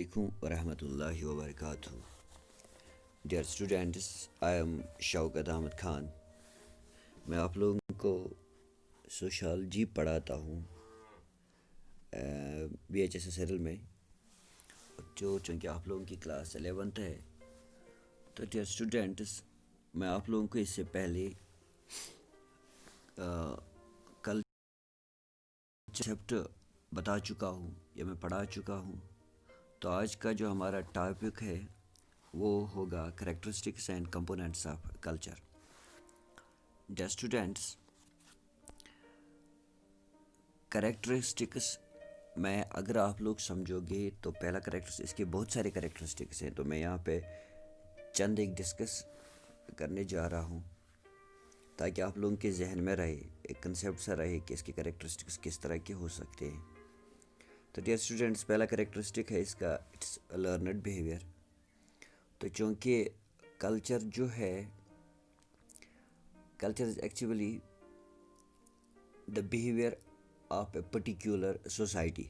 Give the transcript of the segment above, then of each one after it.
Alaikum warahmatullahi wabarakatuh. Dear students, I am Shaukat Ahmed Khan. मैं आप लोगों को सोशलॉजी पढ़ाता हूँ BHSSL में, जो चूँकि आप लोगों की क्लास 11th है। तो डियर स्टूडेंट्स, मैं आप लोगों को इससे पहले कल कंसेप्ट बता चुका हूँ या मैं पढ़ा चुका हूँ। तो आज का जो हमारा टॉपिक है वो होगा characteristics and components of culture. Dear students, characteristics में अगर आप लोग समझोगे तो पहला कैरेक्टरिस्टिक्स, इसके बहुत सारे कैरेक्टरिस्टिक्स हैं, तो मैं यहाँ पे चंद एक डिस्कस करने जा रहा हूँ ताकि आप लोगों के जहन में रहे, एक कंसेप्ट सा रहे कि इसके कैरेक्टरिस्टिक्स किस तरह के हो सकते हैं। तो डियर स्टूडेंट्स, पहला कैरेक्टरिस्टिक है इसका, इट्स लर्नड बिहेवियर। तो चूँकि कल्चर जो है, culture is actually the behaviour of a particular society.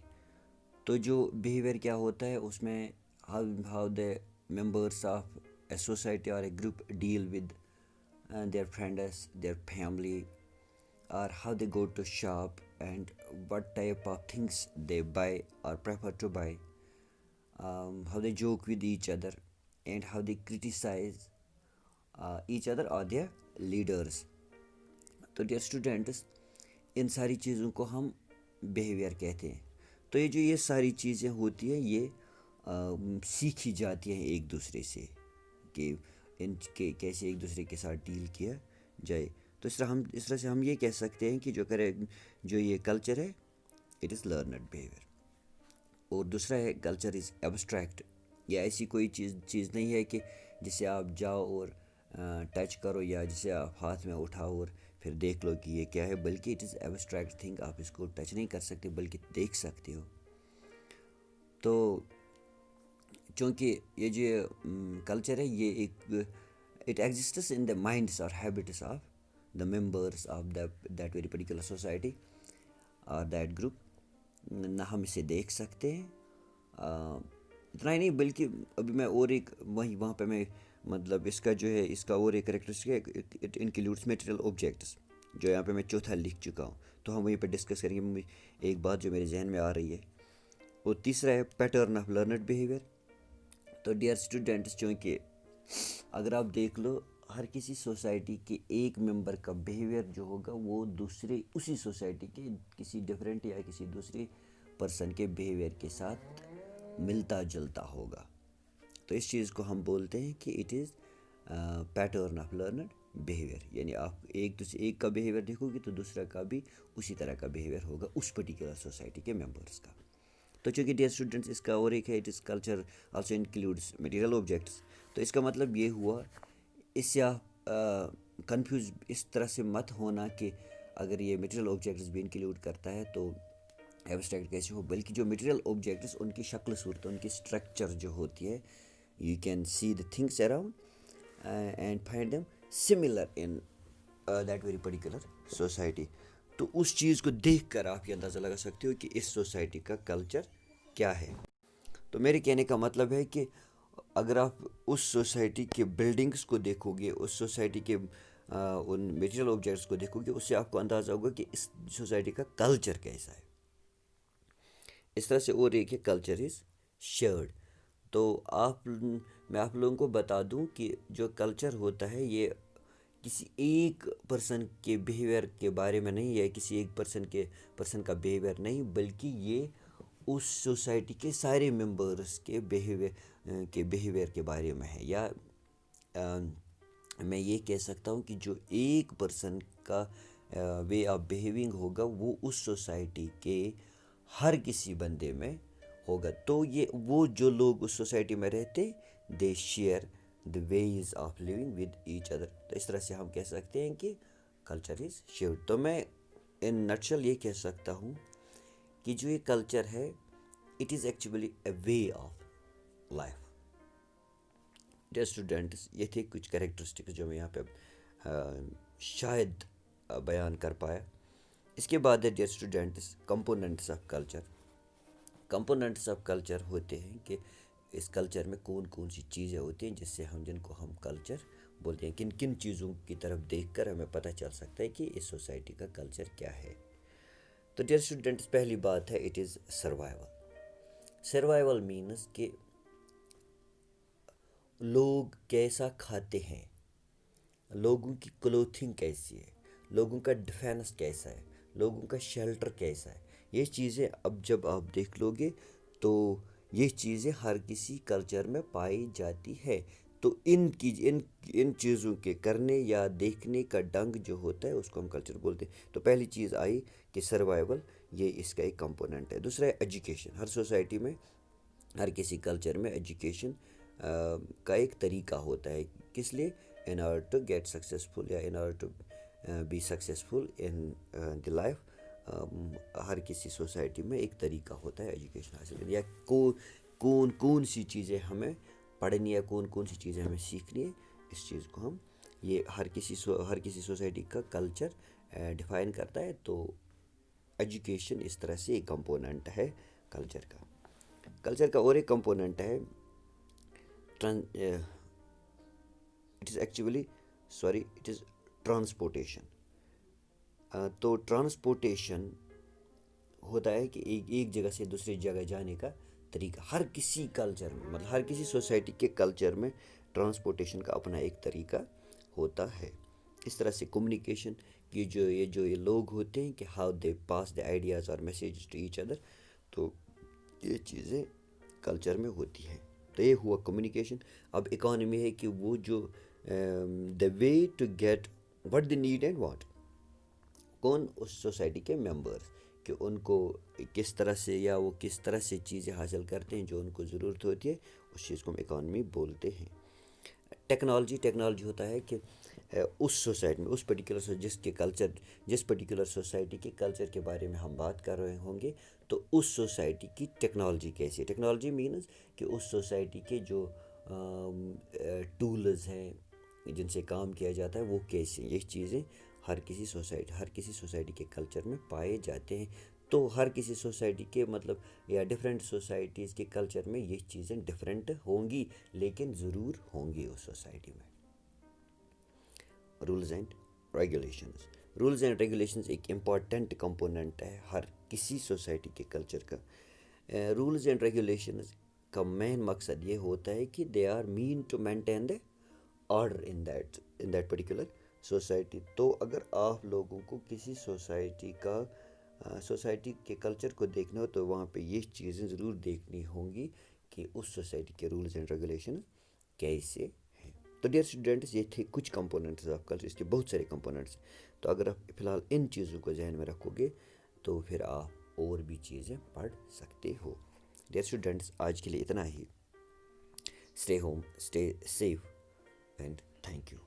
तो जो बिहेवियर क्या होता है उसमें how the members of a society और a group deal with their friends, their family, or how they go to shop and what type of things they buy or prefer to buy, how they joke with each other, and how they criticize each other or their leaders. तो dear students, इन सारी चीज़ों को हम behaviour कहते हैं। तो ये सारी चीज़ें होती हैं, ये सीखी जाती हैं एक दूसरे से कि इनके कैसे एक दूसरे के साथ डील किया जाए। तो इस तरह से हम ये कह सकते हैं कि जो ये कल्चर है, इट इज़ लर्नड बिहेवियर। और दूसरा है कल्चर इज़ एब्स्ट्रैक्ट। ये ऐसी कोई चीज़ नहीं है कि जिसे आप जाओ और टच करो या जिसे आप हाथ में उठाओ और फिर देख लो कि ये क्या है, बल्कि इट इज़ एब्स्ट्रैक्ट थिंग। आप इसको टच नहीं कर सकते बल्कि देख सकते हो। तो चूँकि ये जो कल्चर है, ये एक it exists in the minds और habits of the members of that very particular society और दैट ग्रुप। ना हम इसे देख सकते हैं, इतना ही नहीं बल्कि अभी मैं और एक वहाँ पे मैं मतलब इसका जो है, इसका और एक करेक्टरिस्टिक है, इट इंक्लूड्स मटेरियल ऑब्जेक्ट्स, जो यहाँ पे मैं चौथा लिख चुका हूँ। तो हम वहीं पे डिस्कस करेंगे एक बात जो मेरे जहन में आ रही है। और तीसरा है पैटर्न ऑफ लर्नड बिहेवियर। तो डियर स्टूडेंट्स, चूँकि अगर आप देख लो, हर किसी सोसाइटी के एक मेंबर का बिहेवियर जो होगा वो दूसरे उसी सोसाइटी के किसी डिफरेंट या किसी दूसरे पर्सन के बिहेवियर के साथ मिलता जुलता होगा। तो इस चीज़ को हम बोलते हैं कि it is pattern of learned behaviour. यानी आप एक का बिहेवियर देखोगे तो दूसरा का भी उसी तरह का बिहेवियर होगा उस पर्टिकुलर सोसाइटी के मेंबर्स का। तो चूँकि डियर स्टूडेंट्स, इसका और एक है, it is culture also includes material objects. तो इसका मतलब ये हुआ, इससे आप कंफ्यूज इस तरह से मत होना कि अगर ये मटेरियल ऑब्जेक्ट्स भी इंक्लूड करता है तो एब्स्ट्रैक्ट कैसे हो, बल्कि जो मटेरियल ऑब्जेक्ट्स उनकी शक्ल सूरत, उनकी स्ट्रक्चर जो होती है, you can see the things around and find them similar in that very particular society. तो उस चीज़ को देख कर आप ये अंदाज़ा लगा सकते हो कि इस सोसाइटी का कल्चर क्या है। तो मेरे कहने का मतलब है कि अगर आप उस सोसाइटी के बिल्डिंग्स को देखोगे, उस सोसाइटी के उन मटेरियल ऑब्जेक्ट्स को देखोगे, उससे आपको अंदाज़ा होगा कि इस सोसाइटी का कल्चर कैसा है। इस तरह से और एक है कल्चर इज़ शेयर्ड। तो मैं आप लोगों को बता दूं कि जो कल्चर होता है ये किसी एक पर्सन के बिहेवियर के बारे में नहीं है, किसी एक पर्सन का बिहेवियर नहीं, बल्कि ये उस सोसाइटी के सारे मेंबर्स के बिहेवियर के बारे में है। या मैं ये कह सकता हूँ कि जो एक पर्सन का वे ऑफ बिहेविंग होगा वो उस सोसाइटी के हर किसी बंदे में होगा। तो ये वो जो लोग उस सोसाइटी में रहते, they share the ways of living with each other. तो इस तरह से हम कह सकते हैं कि कल्चर इज़ शेयर्ड। तो मैं इन नटशल ये कह सकता हूँ कि जो ये कल्चर है, it is actually a way of life. Dear students, ये थे कुछ कैरेक्टरिस्टिक्स जो मैं यहाँ पे शायद बयान कर पाया। इसके बाद है dear students components of culture. Components of culture ہوتے ہیں کہ اس کلچر میں کون کون سی چیزیں ہوتی ہیں جن کو ہم کلچر بولتے ہیں. کن کن چیزوں کی طرف دیکھ کر ہمیں پتہ چل سکتا ہے کہ اس سوسائٹی کا کلچر کیا ہے. تو ڈیئر اسٹوڈنٹس، پہلی بات ہے it is survival. Survival means کہ لوگ کیسا کھاتے ہیں، لوگوں کی کلوتھنگ کیسی ہے، لوگوں کا ڈیفینس کیسا ہے، لوگوں کا شیلٹر کیسا ہے. یہ چیزیں اب جب آپ دیکھ لو گے تو یہ چیزیں ہر کسی کلچر میں پائی جاتی ہے. تو ان چیزوں کے کرنے یا دیکھنے کا ڈنگ جو ہوتا ہے اس کو ہم کلچر بولتے ہیں. تو پہلی چیز آئی کہ سروائیول، یہ اس کا ایک کمپوننٹ ہے. دوسرا ہے ایجوکیشن. ہر سوسائٹی میں، ہر کسی کلچر میں ایجوکیشن کا ایک طریقہ ہوتا ہے. کس لیے؟ in order to get successful یا in order to be successful in the life. ہر کسی سوسائٹی میں ایک طریقہ ہوتا ہے ایجوکیشن حاصل کرنے، یا کون سی چیزیں ہمیں پڑھنی ہے، کون سی چیزیں ہمیں سیکھنی ہے. اس چیز کو ہم یہ ہر کسی سوسائٹی کا کلچر ڈیفائن کرتا ہے. تو ایجوکیشن اس طرح سے ایک کمپوننٹ ہے کلچر کا. کلچر کا اور ایک کمپوننٹ ہے اٹ از ٹرانسپورٹیشن. تو ٹرانسپورٹیشن ہوتا ہے کہ ایک جگہ سے دوسری جگہ جانے کا طریقہ. ہر کسی کلچر میں، مطلب ہر کسی سوسائٹی کے کلچر میں ٹرانسپورٹیشن کا اپنا ایک طریقہ ہوتا ہے. اس طرح سے کمیونیکیشن کی یہ لوگ ہوتے ہیں کہ how they pass the ideas اور میسیجز ٹو ایچ ادر. تو یہ چیزیں کلچر میں ہوتی ہیں. تو یہ ہوا کمیونیکیشن. اب اکانومی ہے کہ وہ جو the way to get what they need and what. کون اس سوسائٹی کے ممبرس، کہ ان کو کس طرح سے یا وہ کس طرح سے چیزیں حاصل کرتے ہیں جو ان کو ضرورت ہوتی ہے، اس چیز کو ہم اکانومی بولتے ہیں. ٹیکنالوجی ہوتا ہے کہ اس سوسائٹی میں، اس پرٹیکولر جس پرٹیکولر سوسائٹی کے کلچر کے بارے میں ہم بات کر رہے ہوں گے تو اس سوسائٹی کی ٹیکنالوجی کیسی ہے. ٹیکنالوجی مینز کہ اس سوسائٹی کے جو ٹولز ہیں جن سے کام کیا جاتا ہے وہ کیسے. یہ چیزیں ہر کسی سوسائٹی کے کلچر میں پائے جاتے ہیں. تو ہر کسی سوسائٹی کے یا ڈفرینٹ سوسائٹیز کے کلچر میں یہ چیزیں ڈفرینٹ ہوں گی، لیکن ضرور ہوں گی اس سوسائٹی میں. رولز اینڈ ریگولیشنز ایک امپورٹنٹ کمپوننٹ ہے ہر کسی سوسائٹی کے کلچر کا. رولز اینڈ ریگولیشنز کا مین مقصد یہ ہوتا ہے کہ they are meant to maintain the order in that particular society. تو اگر آپ لوگوں کو کسی سوسائٹی کے کلچر کو دیکھنا ہو تو وہاں پہ یہ چیزیں ضرور دیکھنی ہوں گی کہ اس سوسائٹی کے رولز اینڈ ریگولیشن کیسے ہیں. تو ڈیئر اسٹوڈنٹس، یہ تھے کچھ کمپوننٹس آف کلچر. اس کے بہت سارے کمپوننٹس. تو اگر آپ فی الحال ان چیزوں کو ذہن میں رکھو گے تو پھر آپ اور بھی چیزیں پڑھ سکتے ہو. ڈیئر اسٹوڈنٹس، آج کے لیے اتنا ہی. Stay home, stay safe, and thank you.